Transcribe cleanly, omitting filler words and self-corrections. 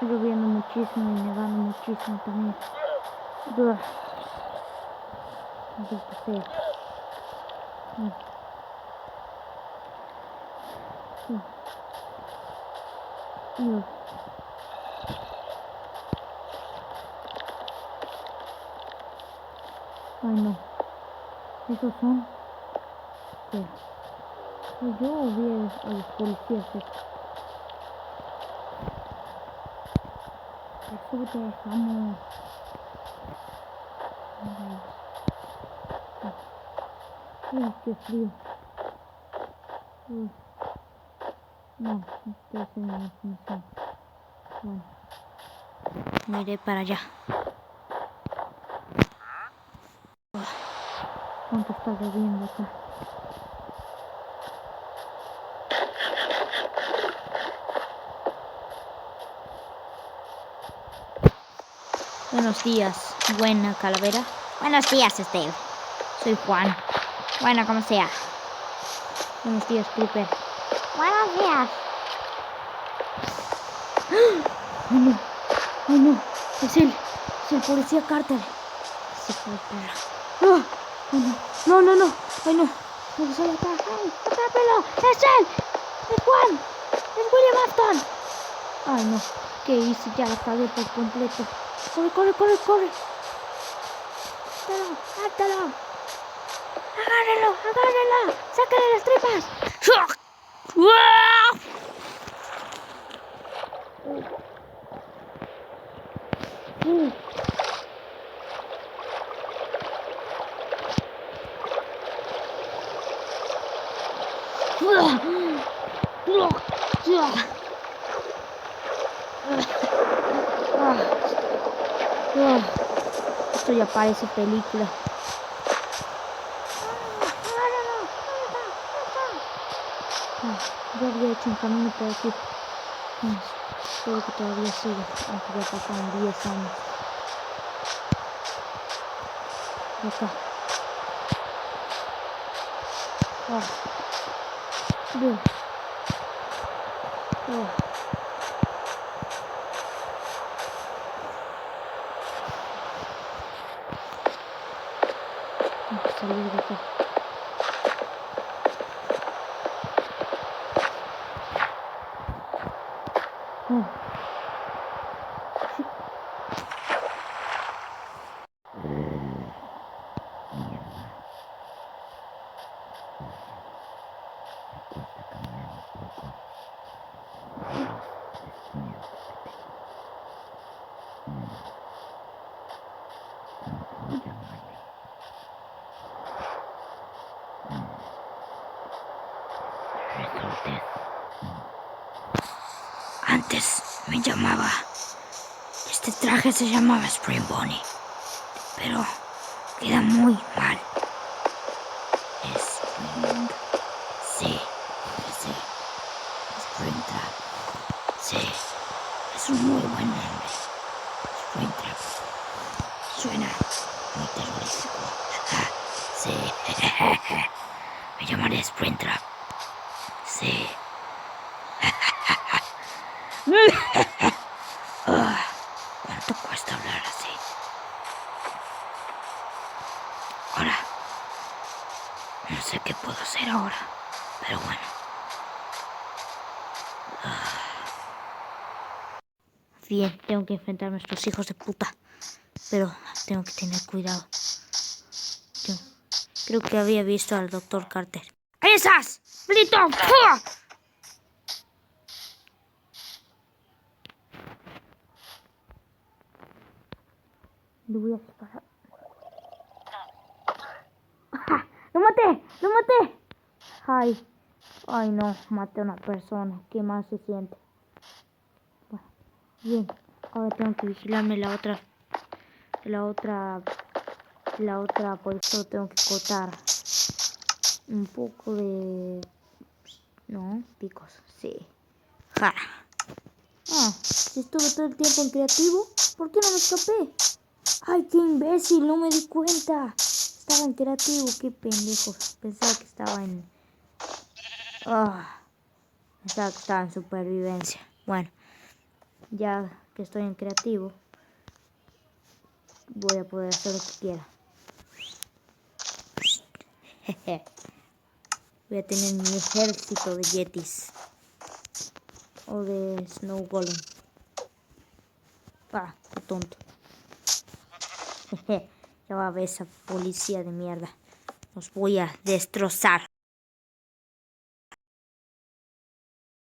Está lloviendo muchísimo y nevando muchísimo también. Buah. Maldito sea. Ay no. ¿Esos son? ¿Qué? Yo vi a los policías. Súbete, vamos. Uy, qué frío. No, estoy haciendo una función. Bueno, me iré para allá. ¿Cuánto está lloviendo acá? Buenos días, buena calavera. Buenos días, Steve. Soy Juan. Bueno, como sea. Buenos días, Creeper. Buenos días. ¡Oh, no! ¡Oh, no! Es el policía Carter. Se fue el perro. ¡Oh, no! ¡No, no, no! ¡Ay, no! ¡No se acá! ¡Ay, atrápelo! ¡Es él! ¡Es Juan! ¡Es William Afton! ¡Ay, no! ¿Qué hice? Ya la cagué por completo. ¡Corre, corre, corre, corre! ¡Hátalo! ¡Hátalo! ¡Agárrelo! ¡Agárrelo! ¡Sácale las tripas! Esto ya parece película. Ya había hecho un camino por aquí. Espero que todavía siga, aunque ya pasaron 10 años. De acá. Bien. Tengo que salir de acá. Antes me llamaba... Este traje se llamaba Spring Bonnie. Pero queda muy mal. Spring... Sí. Springtrap. Sí. Es un muy buen nombre. Springtrap. Suena muy terrorífico. Sí. Me llamaré Springtrap. Sí. ¿Cuánto cuesta hablar así? Ahora, no sé qué puedo hacer ahora, pero bueno. Bien, tengo que enfrentarme a estos hijos de puta, pero tengo que tener cuidado. Creo que había visto al Dr. Carter. ¡Esas! ¡Grito! Le voy a disparar. ¡Ah! ¡Lo maté! ¡Lo maté! Ay no, maté a una persona. ¿Qué más se siente? Bueno, bien. Ahora tengo que vigilarme la otra, por eso tengo que cortar un poco de... No, picos, sí. Ja. Si estuve todo el tiempo en creativo, ¿por qué no me escapé? ¡Ay, qué imbécil! No me di cuenta. Estaba en creativo, qué pendejo. Pensaba que estaba en... Pensaba que estaba en supervivencia. Bueno, Ya que estoy en creativo, voy a poder hacer lo que quiera. Jeje. Voy a tener mi ejército de yetis. O de snow golem. Ah, qué tonto. Jeje. Ya va a ver esa policía de mierda. Los voy a destrozar.